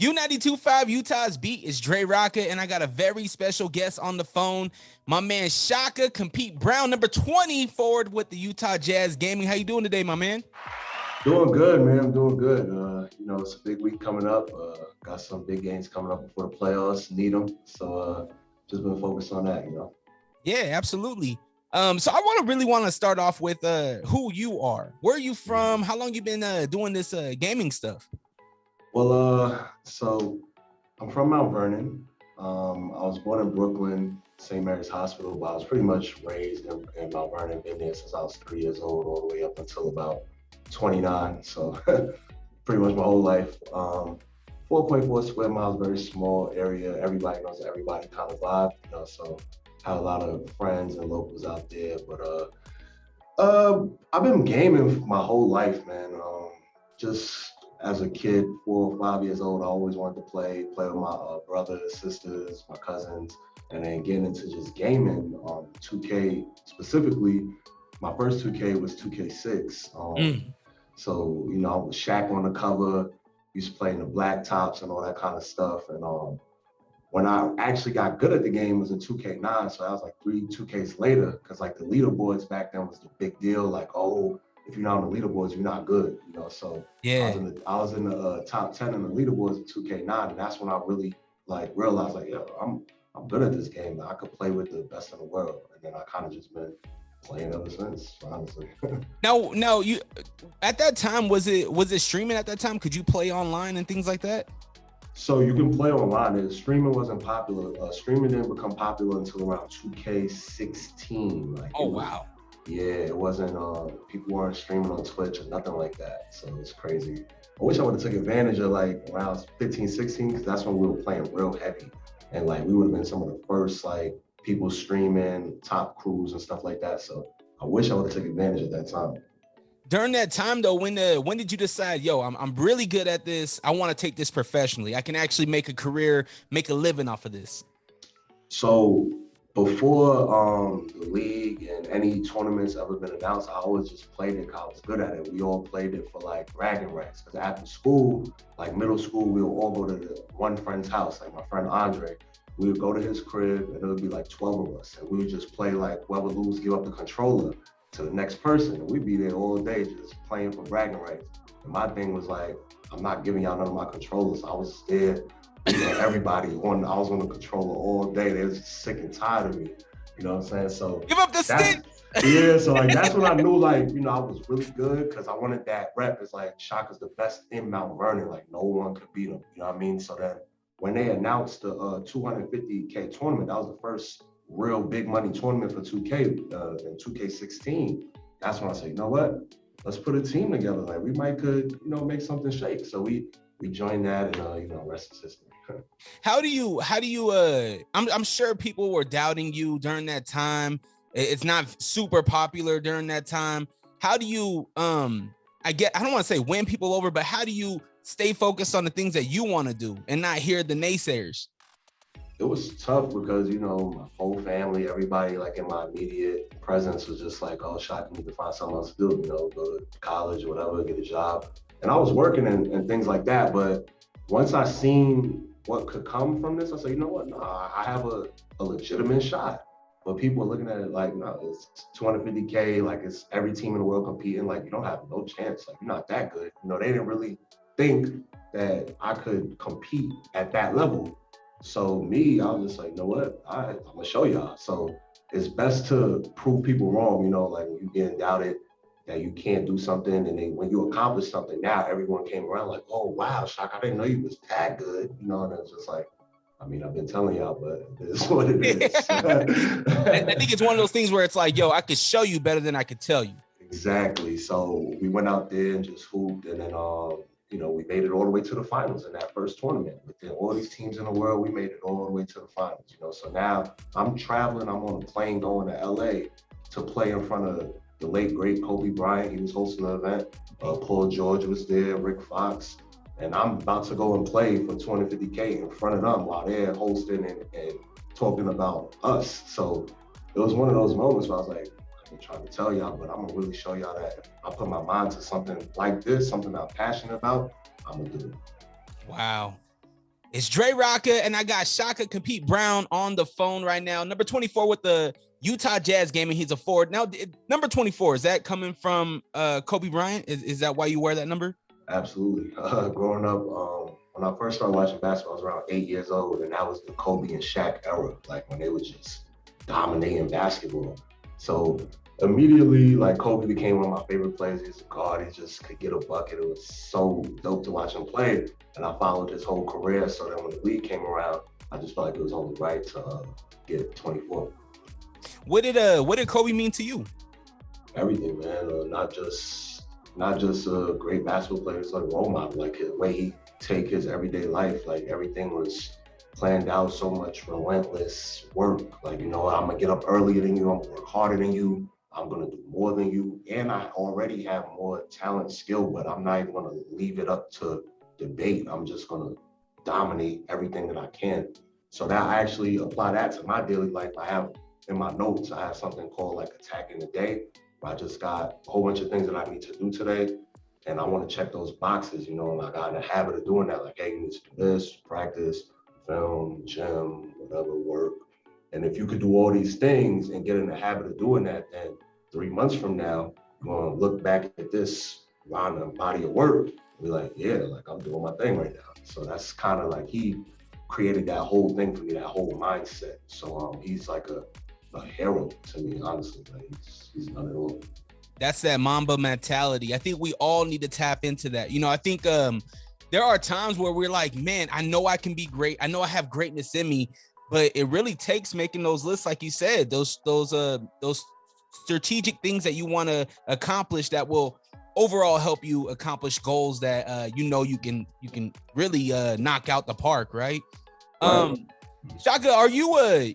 U92.5 Utah's beat is Dre Rocka, and I got a very special guest on the phone. My man Shaka Browne, number 20 forward with the Utah Jazz Gaming. How you doing today, my man? Doing good, man. I'm doing good. It's a big week coming up. Got some big games coming up before the playoffs. Need them. So just been focused on that, Yeah, absolutely. So I really want to start off with who you are. Where are you from? How long you been doing this gaming stuff? Well, so I'm from Mount Vernon. I was born in Brooklyn, St. Mary's Hospital, but I was pretty much raised in Mount Vernon. Been there since I was 3 years old, all the way up until about 29. So pretty much my whole life. 4.4 square miles, very small area. Everybody knows everybody kind of vibe, so have a lot of friends and locals out there. But I've been gaming my whole life, man. Just as a kid, 4 or 5 years old, I always wanted to play with my brothers, sisters, my cousins, and then getting into just gaming. 2K specifically, my first 2K was 2K6. So, I was Shaq on the cover, used to play in the black tops and all that kind of stuff. And when I actually got good at the game was in 2K9. So that was like 3 2Ks later, because like the leaderboards back then was the big deal. Like, oh, if you're not on the leaderboards, you're not good, So yeah, I was in the top 10 in the leaderboards in 2K9, and that's when I really like realized like, yo, I'm good at this game. I could play with the best in the world, and then I kind of just been playing ever since, honestly. Now, you at that time was it streaming at that time? Could you play online and things like that? So you can play online. Streaming wasn't popular. Streaming didn't become popular until around 2K16. Wow. Yeah, it wasn't, people weren't streaming on Twitch or nothing like that. So it's crazy. I wish I would have took advantage of like around 15, 16, because that's when we were playing real heavy. And like, we would have been some of the first like people streaming, top crews and stuff like that. So I wish I would have took advantage of that time. During that time though, when did you decide, yo, I'm really good at this. I want to take this professionally. I can actually make a career, make a living off of this. So before the league and any tournaments ever been announced, I always just played it because I was good at it. We all played it for like bragging rights. Because after school, like middle school, we would all go to one friend's house, like my friend Andre. We would go to his crib and it would be like 12 of us. And we would just play like whoever lose, give up the controller to the next person. And we'd be there all day just playing for bragging rights. And my thing was like, I'm not giving y'all none of my controllers. I was there. Everybody I was on the controller all day. They was sick and tired of me. You know what I'm saying? So give up the stick. Yeah, so like that's when I knew like, I was really good, because I wanted that rep. It's like Shaka's the best in Mount Vernon. Like no one could beat him. You know what I mean? So then when they announced the 250K tournament, that was the first real big money tournament for 2K in 2K16. That's when I said, you know what? Let's put a team together. Like we might could, make something shake. So we joined that, and rest is history. How do you I'm sure people were doubting you during that time. It's not super popular during that time. How do you I don't want to say win people over, but how do you stay focused on the things that you want to do and not hear the naysayers? It was tough because, my whole family, everybody like in my immediate presence was just like, oh, Shaq, you need to find something else to do, go to college or whatever, get a job. And I was working and things like that. But once I seen what could come from this, I said, you know what? Nah, I have a legitimate shot. But people are looking at it like, no, it's 250K, like it's every team in the world competing, like you don't have no chance, like you're not that good. They didn't really think that I could compete at that level. So me, I was just like, you know what? I'm gonna show y'all. So it's best to prove people wrong, like when you getting doubted that you can't do something, and then when you accomplish something, now everyone came around like, oh wow, Shaka, I didn't know you was that good, and it's just like, I mean, I've been telling y'all, but it is what it is. I think it's one of those things where it's like, yo, I could show you better than I could tell you. Exactly. So we went out there and just hooped, and then we made it all the way to the finals in that first tournament. Within all these teams in the world, we made it all the way to the finals. So now I'm traveling, I'm on a plane going to LA to play in front of the late great Kobe Bryant. He was hosting the event. Paul George was there, Rick Fox, and I'm about to go and play for 250K in front of them while they're hosting and talking about us. So it was one of those moments where I was like, I'm trying to tell y'all, but I'm gonna really show y'all that if I put my mind to something like this, something I'm passionate about, I'm gonna do it. Wow. It's Dre Rocka, and I got Shaka Browne on the phone right now. Number 24 with the Utah Jazz game, and he's a forward. Now, number 24, is that coming from Kobe Bryant? Is that why you wear that number? Absolutely. Growing up, when I first started watching basketball, I was around 8 years old, and that was the Kobe and Shaq era, like when they were just dominating basketball. So immediately, like Kobe became one of my favorite players. He's a guard. He just could get a bucket. It was so dope to watch him play. And I followed his whole career. So then when the league came around, I just felt like it was only right to get 24. What did Kobe mean to you? Everything, man. Not just a great basketball player. It's like a role model. Like the way he take his everyday life. Like everything was planned out, so much relentless work. Like, I'm gonna get up earlier than you, I'm gonna work harder than you, I'm gonna do more than you, and I already have more talent, skill, but I'm not even gonna leave it up to debate. I'm just gonna dominate everything that I can. So that I actually apply that to my daily life. I have in my notes, I have something called like attacking the day, where I just got a whole bunch of things that I need to do today. And I want to check those boxes, and I got in the habit of doing that. Like, hey, you need to do this, practice, film, gym, whatever, work. And if you could do all these things and get in the habit of doing that, then 3 months from now, you're gonna look back at this random body of work and be like, yeah, like I'm doing my thing right now. So that's kind of like he created that whole thing for me, that whole mindset. So he's like a hero to me, honestly. Like he's done it all. That's that Mamba mentality. I think we all need to tap into that. I think there are times where we're like, man, I know I can be great. I know I have greatness in me, but it really takes making those lists, like you said, those strategic things that you want to accomplish that will overall help you accomplish goals that you can really knock out the park, right? Shaka, are you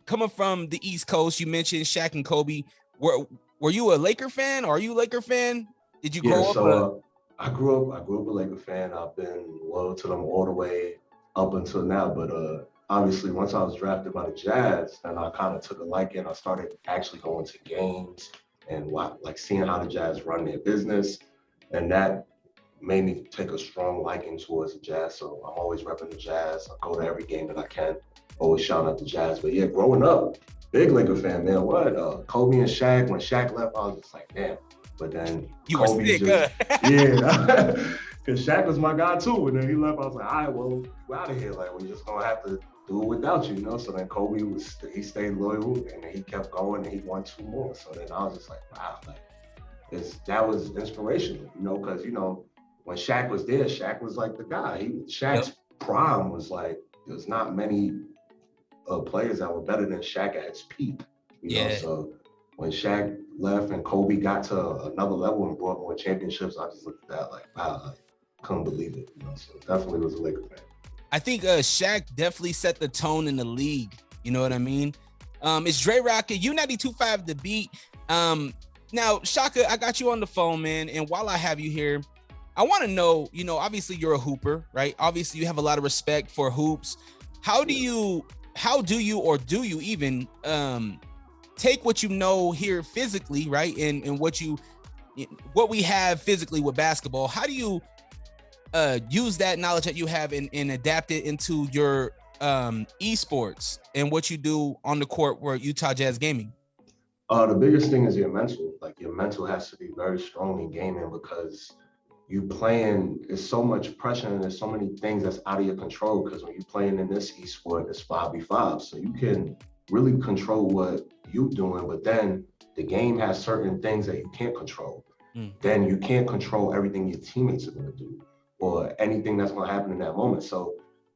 coming from the East Coast? You mentioned Shaq and Kobe. Were you a Laker fan? Are you a Laker fan? Did you grow up? I grew up a Laker fan. I've been loyal to them all the way up until now. But obviously, once I was drafted by the Jazz, then I kind of took a liking. I started actually going to games and seeing how the Jazz run their business, and that made me take a strong liking towards the Jazz. So I'm always repping the Jazz. I go to every game that I can. Always shout out the Jazz. But yeah, growing up, big Laker fan, man. What? Kobe and Shaq. When Shaq left, I was just like, damn. But then you Kobe were sick, yeah, because Shaq was my guy too. And then he left. I was like, all right, well, we're out of here. Like, we're just gonna have to do it without you, So then Kobe he stayed loyal, and then he kept going, and he won 2 more. So then I was just like, wow, like that was inspirational, because when Shaq was there, Shaq was like the guy. Shaq's prime was like, there's not many players that were better than Shaq at his peak. You know, so when Shaq left and Kobe got to another level and brought more championships, I just looked at that like, wow, I couldn't believe it. So definitely was a Laker fan. I think Shaq definitely set the tone in the league. You know what I mean? It's Dre Rocket, U92.5 The Beat. Now, Shaka, I got you on the phone, man. And while I have you here, I want to know, obviously you're a hooper, right? Obviously you have a lot of respect for hoops. How do you or do you even take what you know here physically, right? And what we have physically with basketball, how do you use that knowledge that you have and adapt it into your eSports and what you do on the court where Utah Jazz Gaming? The biggest thing is your mental. Like your mental has to be very strong in gaming because you playing, there's so much pressure and there's so many things that's out of your control because when you're playing in this esport, it's 5v5. So you can really control what you're doing, but then the game has certain things that you can't control. Then you can't control everything your teammates are going to do or anything that's going to happen in that moment. So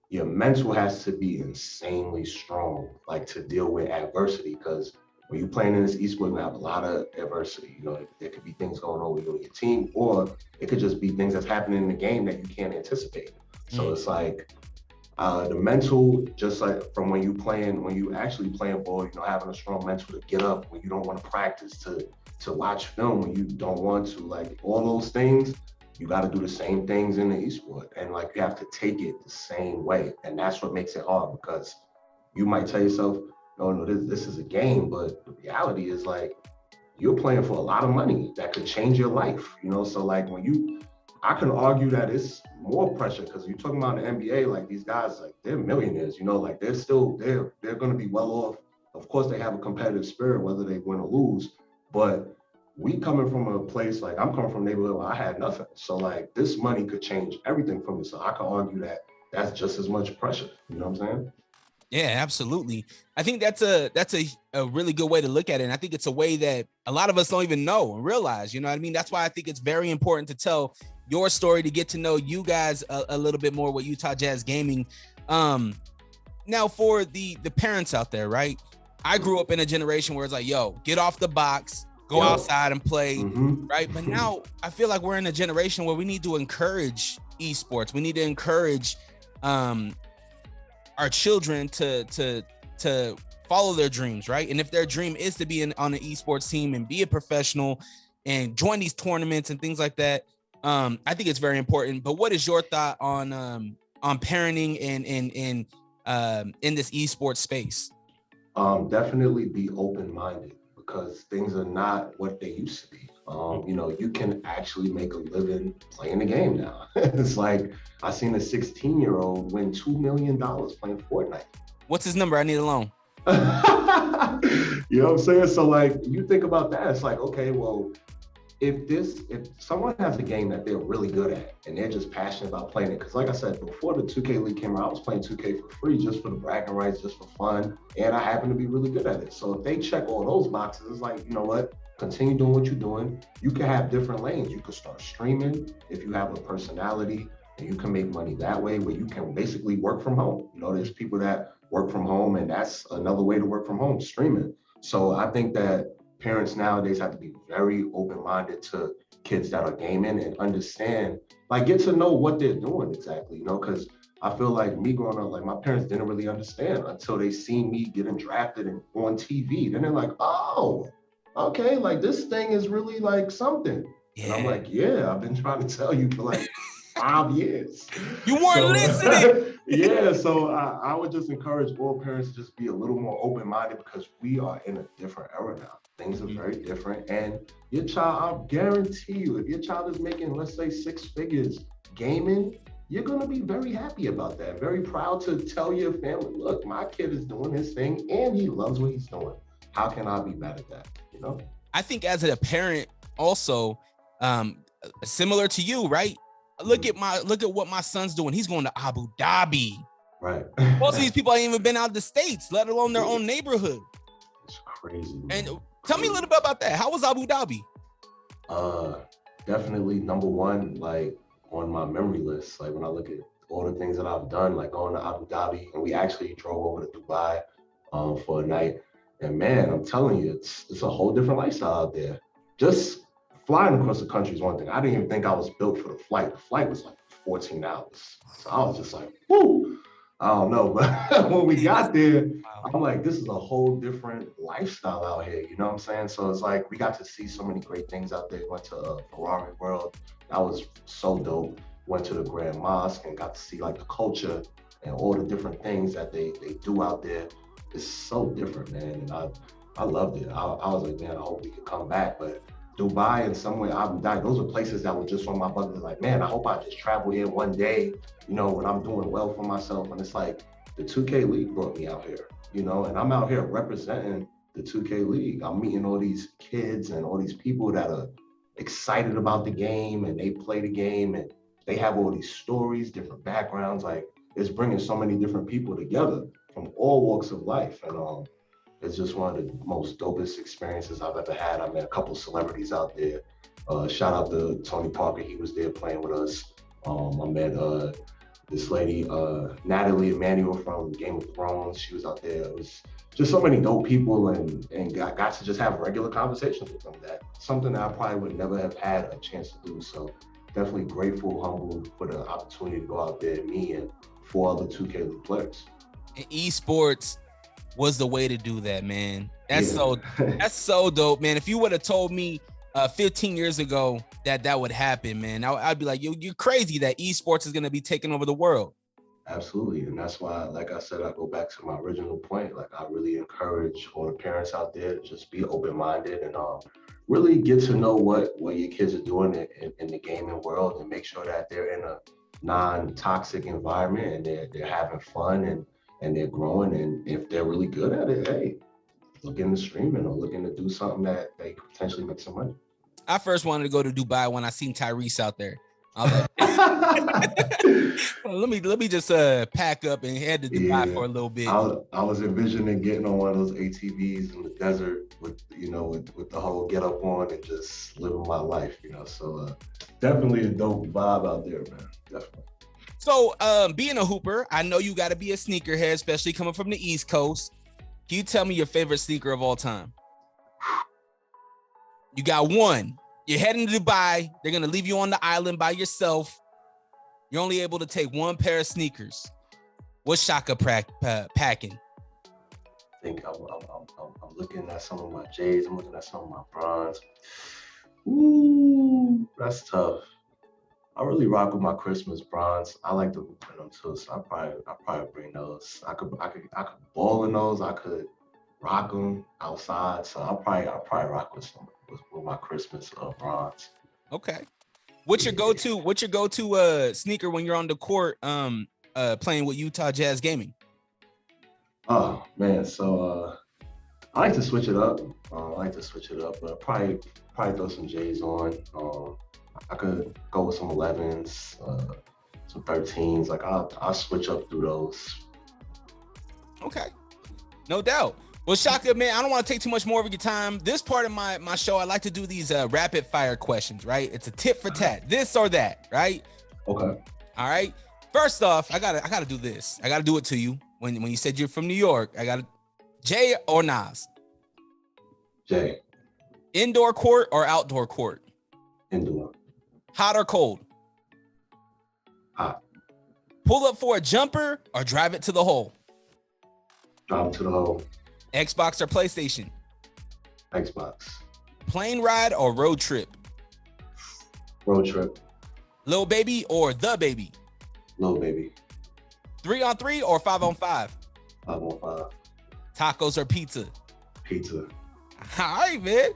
your mental has to be insanely strong, like to deal with adversity, because when you're playing in this esport, you have a lot of adversity. There could be things going on with you and your team, or it could just be things that's happening in the game that you can't anticipate. So it's like the mental, just like from when you actually playing ball, having a strong mental to get up when you don't want to practice, to watch film when you don't want to, like all those things, you got to do the same things in the esport. And like you have to take it the same way. And that's what makes it hard because you might tell yourself, no, this is a game, but the reality is like you're playing for a lot of money that could change your life, So like when you I can argue that it's more pressure because you're talking about the NBA, like these guys, like they're millionaires, you know, like they're going to be well off. Of course, they have a competitive spirit, whether they win or lose, but we coming from a place like I'm coming from a neighborhood where I had nothing. So like this money could change everything for me. So I can argue that that's just as much pressure. You know what I'm saying? Yeah, absolutely. I think that's a really good way to look at it. And I think it's a way that a lot of us don't even know and realize, you know what I mean? That's why I think it's very important to tell your story, to get to know you guys a little bit more with Utah Jazz Gaming. Now for the parents out there, right? I grew up in a generation where it's like, yo, get off the box, go outside and play, right? But now I feel like we're in a generation where we need to encourage esports. We need to encourage our children to follow their dreams, right? And if their dream is to be on an esports team and be a professional and join these tournaments and things like that, I think it's very important. But what is your thought on parenting and in this esports space? Definitely be open-minded because things are not what they used to be. You know, you can actually make a living playing the game now. It's like I seen a 16-year-old win $2 million playing Fortnite. What's his number? I need a loan. You know what I'm saying? So like you think about that, it's like, okay, well, if someone has a game that they're really good at and they're just passionate about playing it, because like I said, before the 2K League came out, I was playing 2K for free, just for the bragging rights, just for fun, and I happen to be really good at it. So if they check all those boxes, it's like, you know what? Continue doing what you're doing. You can have different lanes. You could start streaming if you have a personality, and you can make money that way, where you can basically work from home. You know, there's people that work from home, and that's another way to work from home, streaming. So I think that parents nowadays have to be very open-minded to kids that are gaming and understand, like get to know what they're doing exactly, you know, because I feel like me growing up, like my parents didn't really understand until they seen me getting drafted and on TV. Then they're like, oh, okay, like this thing is really like something. Yeah. And I'm like, yeah, I've been trying to tell you for like 5 years. You weren't listening. Yeah, so I would just encourage all parents to just be a little more open-minded because we are in a different era now. Things are very different. And your child, I guarantee you, if your child is making, let's say, 6 figures gaming, you're going to be very happy about that. Very proud to tell your family, look, my kid is doing his thing and he loves what he's doing. How can I be mad at that? You know? I think as a parent also, similar to you, right? Look at what my son's doing. He's going to Abu Dhabi. Right. Most of these people ain't even been out of the States, let alone their own neighborhood. It's crazy. Man. And tell me a little bit about that. How was Abu Dhabi? Definitely number one, like on my memory list. Like when I look at all the things that I've done, like going to Abu Dhabi, and we actually drove over to Dubai for a night. And man, I'm telling you, it's a whole different lifestyle out there. Just flying across the country is one thing. I didn't even think I was built for the flight. The flight was like 14 hours. So I was just like, whoo, I don't know. But when we got there, I'm like, this is a whole different lifestyle out here. You know what I'm saying? So it's like, we got to see so many great things out there. Went to Ferrari World. That was so dope. Went to the Grand Mosque and got to see like the culture and all the different things that they do out there. It's so different, man. And I loved it. I was like, man, I hope we could come back. But Dubai and somewhere Abu Dhabi, those are places that were just on my bucket list. Like, man, I hope I just travel here one day, you know, when I'm doing well for myself. And it's like the 2K League brought me out here, you know, and I'm out here representing the 2K League. I'm meeting all these kids and all these people that are excited about the game and they play the game and they have all these stories, different backgrounds. Like it's bringing so many different people together from all walks of life. And it's just one of the most dopest experiences I've ever had. I met a couple celebrities out there. Shout out to Tony Parker. He was there playing with us. I met this lady, Natalie Emanuel from Game of Thrones. She was out there. It was just so many dope people and got to just have regular conversations with them. That something that I probably would never have had a chance to do. So definitely grateful, humbled for the opportunity to go out there, me and 4 other 2K League players. And esports was the way to do that, man. That's so dope, man. If you would have told me 15 years ago that would happen, man, I'd be like, you're crazy that esports is going to be taking over the world. Absolutely. And that's why, like I said, I go back to my original point. Like I really encourage all the parents out there to just be open-minded and really get to know what your kids are doing in the gaming world, and make sure that they're in a non-toxic environment and they're having fun and they're growing. And if they're really good at it, hey, look into streaming or looking to do something that they could potentially make some money. I first wanted to go to Dubai when I seen Tyrese out there. I was like, let me just pack up and head to Dubai for a little bit. I was envisioning getting on one of those ATVs in the desert with the whole get up on and just living my life, So definitely a dope vibe out there, man. Definitely. So being a hooper, I know you got to be a sneakerhead, especially coming from the East Coast. Can you tell me your favorite sneaker of all time? You got one. You're heading to Dubai. They're going to leave you on the island by yourself. You're only able to take one pair of sneakers. What's Shaka packing? I think I'm looking at some of my J's. I'm looking at some of my bronze. Ooh, that's tough. I really rock with my Christmas bronze. I like to wear them too, so I probably bring those. I could ball in those. I could rock them outside. So I'll probably rock with some with my Christmas bronze. Okay. What's your go-to sneaker when you're on the court playing with Utah Jazz Gaming? Oh man, so I like to switch it up. But probably throw some J's on. I could go with some 11s, some 13s. Like I'll switch up through those. Okay, no doubt. Well, Shaka, man, I don't want to take too much more of your time. This part of my show, I like to do these rapid fire questions, right? It's a tit for tat, this or that, right? Okay. All right. First off, I gotta do this. I gotta do it to you. When you said you're from New York, I gotta Jay or Nas? Jay. Indoor court or outdoor court? Indoor. Hot or cold? Hot. Pull up for a jumper or drive it to the hole? Drive it to the hole. Xbox or PlayStation? Xbox. Plane ride or road trip? Road trip. Lil Baby or The Baby? Lil Baby. 3-on-3 or 5-on-5? 5-on-5. Tacos or pizza? Pizza. All right, man.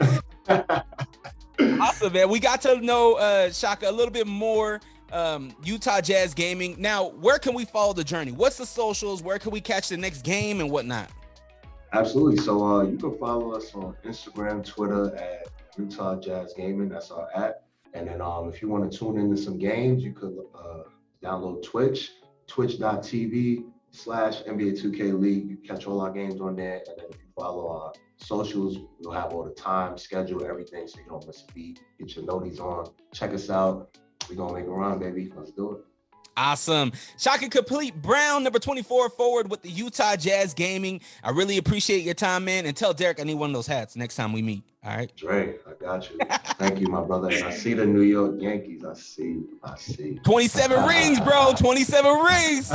Awesome, man. We got to know Shaka a little bit more. Utah Jazz Gaming. Now, where can we follow the journey? What's the socials? Where can we catch the next game and whatnot? Absolutely. So you can follow us on Instagram, Twitter at Utah Jazz Gaming. That's our app. And then if you want to tune into some games, you could download Twitch, twitch.tv/NBA 2K League. You catch all our games on there. And then if you follow our socials, you'll have all the time, schedule, everything, so you don't miss a beat. Get your noties on. Check us out. We're going to make a run, baby. Let's do it. Awesome. Shaka Browne, number 24 forward with the Utah Jazz Gaming. I really appreciate your time, man. And tell Derek I need one of those hats next time we meet. All right. Dre, I got you. Thank you, my brother. And I see the New York Yankees. I see. 27 rings, bro. 27 rings.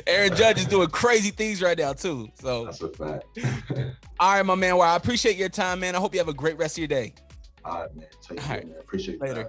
Aaron Judge is doing crazy things right now, too. So that's a fact. All right, my man. Well, I appreciate your time, man. I hope you have a great rest of your day. All right, man. Take care, man. Appreciate it. Later.